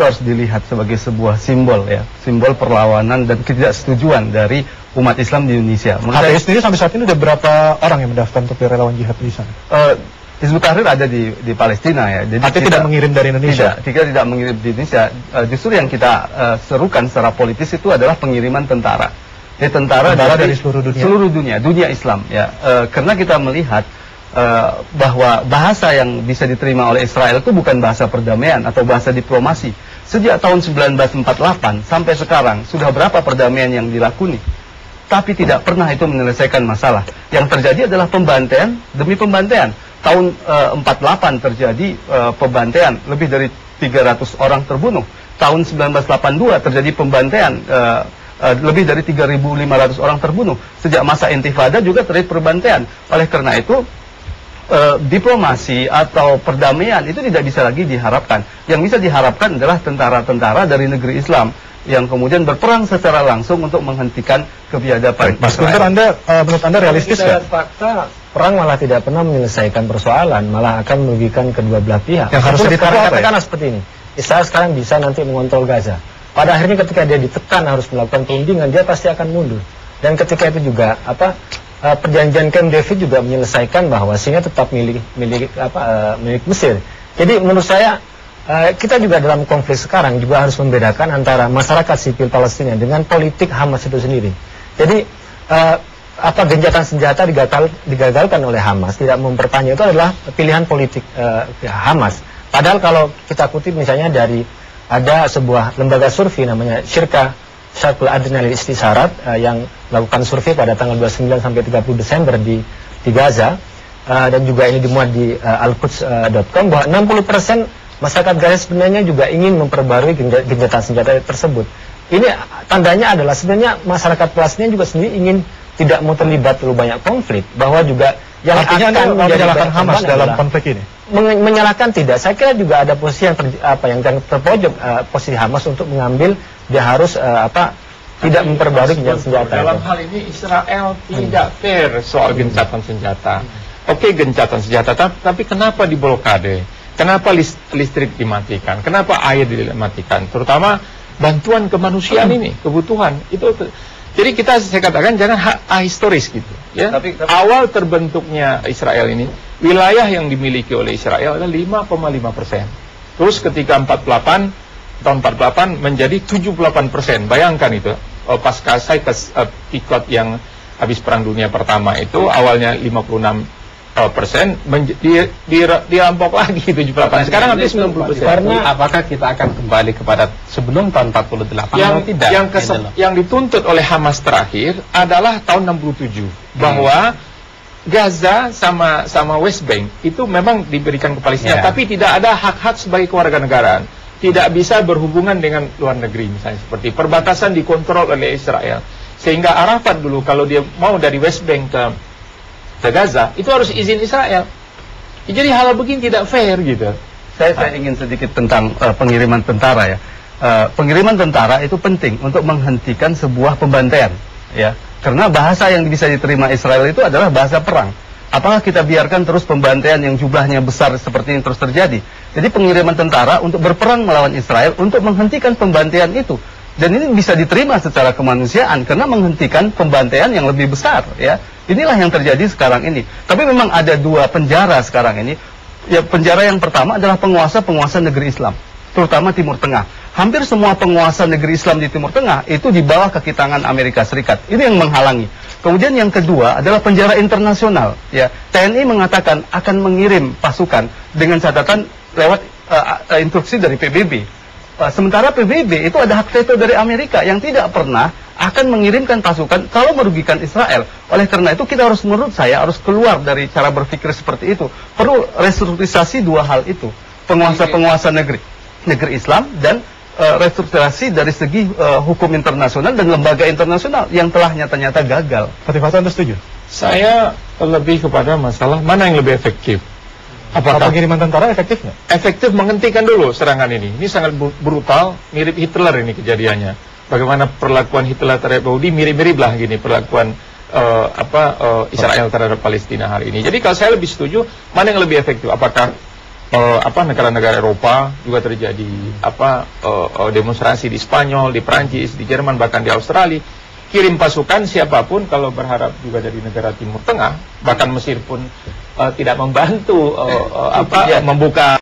itu harus dilihat sebagai sebuah simbol ya, simbol perlawanan dan ketidaksetujuan dari umat Islam di Indonesia. HTI sendiri sampai saat ini udah berapa orang yang mendaftar untuk relawan jihad di sana? Hizbut Tahrir ada di Palestina ya. Jadi artinya tidak mengirim dari Indonesia? Tidak mengirim di Indonesia. Justru yang kita serukan secara politis itu adalah pengiriman tentara. Jadi tentara dari seluruh dunia Islam ya. Karena kita melihat bahwa bahasa yang bisa diterima oleh Israel itu bukan bahasa perdamaian atau bahasa diplomasi. Sejak tahun 1948 sampai sekarang sudah berapa perdamaian yang dilakoni, tapi tidak pernah itu menyelesaikan masalah. Yang terjadi adalah pembantaian demi pembantaian. Tahun 48 terjadi pembantaian, lebih dari 300 orang terbunuh. Tahun 1982 terjadi pembantaian, lebih dari 3.500 orang terbunuh. Sejak masa Intifada juga terjadi pembantaian. Oleh karena itu diplomasi atau perdamaian itu tidak bisa lagi diharapkan. Yang bisa diharapkan adalah tentara-tentara dari negeri Islam yang kemudian berperang secara langsung untuk menghentikan kebiadaban. Mas Guntur, menurut Anda realistis nggak? Fakta, perang malah tidak pernah menyelesaikan persoalan, malah akan merugikan kedua belah pihak. Yang harus katakanlah seperti ini, Israel sekarang bisa nanti mengontrol Gaza. Pada akhirnya ketika dia ditekan harus melakukan perundingan, dia pasti akan mundur. Dan ketika itu juga perjanjian Camp David juga menyelesaikan bahwa Sinai tetap milik Mesir. Jadi menurut saya kita juga dalam konflik sekarang juga harus membedakan antara masyarakat sipil Palestina dengan politik Hamas itu sendiri. Jadi gencatan senjata digagalkan oleh Hamas, tidak memperpanjang, itu adalah pilihan politik Hamas. Padahal kalau kita kutip misalnya dari ada sebuah lembaga survei namanya Syarqul Adnal Istisharat yang melakukan survei pada tanggal 29 sampai 30 Desember di Gaza, dan juga ini dimuat di alquds.com bahwa 60% masyarakat Gaza sebenarnya juga ingin memperbarui gencatan senjata tersebut. Ini tandanya adalah sebenarnya masyarakat Palestina juga sendiri ingin tidak mau terlibat terlalu banyak konflik, bahwa juga yang akan menyalahkan Hamas dalam konflik ini. Menyalahkan tidak, saya kira juga ada posisi yang terpojok, posisi Hamas untuk mengambil, dia harus tidak memperbarui gencatan senjata. Dalam hal ini Israel tidak fair soal gencatan senjata. Oke, gencatan senjata, tapi kenapa diblokade? Kenapa listrik dimatikan? Kenapa air dimatikan? Terutama bantuan kemanusiaan ini, kebutuhan itu. Jadi saya katakan jangan ahistoris gitu ya. Tapi awal terbentuknya Israel ini, wilayah yang dimiliki oleh Israel adalah 5,5%. Terus ketika tahun 48 menjadi 78%. Bayangkan itu. Pasca Cyprus Picot yang habis Perang Dunia Pertama itu awalnya 56%, dirampok lagi 78%. Sekarang habis 90%. Karena apakah kita akan kembali kepada sebelum tahun 48 atau tidak? Yang dituntut oleh Hamas terakhir adalah tahun 67 bahwa Gaza sama West Bank itu memang diberikan ke Palestina, tapi tidak ada hak-hak sebagai kewarganegaraan. Tidak bisa berhubungan dengan luar negeri, misalnya seperti perbatasan dikontrol oleh Israel. Sehingga Arafat dulu kalau dia mau dari West Bank ke Gaza itu harus izin Israel. Jadi hal begini tidak fair gitu. Saya ingin sedikit tentang pengiriman tentara ya. Pengiriman tentara itu penting untuk menghentikan sebuah pembantaian ya. Karena bahasa yang bisa diterima Israel itu adalah bahasa perang. Apakah kita biarkan terus pembantaian yang jumlahnya besar seperti ini terus terjadi? Jadi pengiriman tentara untuk berperang melawan Israel untuk menghentikan pembantaian itu. Dan ini bisa diterima secara kemanusiaan karena menghentikan pembantaian yang lebih besar ya. Inilah yang terjadi sekarang ini. Tapi memang ada dua penjara sekarang ini. Ya, penjara yang pertama adalah penguasa-penguasa negeri Islam, terutama Timur Tengah. Hampir semua penguasa negeri Islam di Timur Tengah itu di bawah kaki tangan Amerika Serikat. Ini yang menghalangi. Kemudian yang kedua adalah penjara internasional. Ya, TNI mengatakan akan mengirim pasukan dengan catatan lewat instruksi dari PBB. Sementara PBB itu ada hak veto dari Amerika yang tidak pernah akan mengirimkan pasukan kalau merugikan Israel. Oleh karena itu kita harus, menurut saya, harus keluar dari cara berpikir seperti itu. Perlu restrukturisasi dua hal itu. Penguasa-penguasa negeri Islam dan restrukturisasi dari segi hukum internasional dan lembaga internasional yang telah nyata-nyata gagal. Fatih Hasan, Anda setuju? Saya lebih kepada masalah mana yang lebih efektif. Apakah pengiriman tentara efektif nggak? Efektif menghentikan dulu serangan ini. Ini sangat brutal, mirip Hitler ini kejadiannya. Bagaimana perlakuan Hitler terhadap Yahudi, mirip-mirip lah gini perlakuan Israel terhadap Palestina hari ini. Jadi kalau saya lebih setuju, mana yang lebih efektif? Apakah negara-negara Eropa juga terjadi demonstrasi di Spanyol, di Prancis, di Jerman, bahkan di Australia. Kirim pasukan siapapun kalau berharap juga dari negara Timur Tengah, bahkan Mesir pun tidak membantu membuka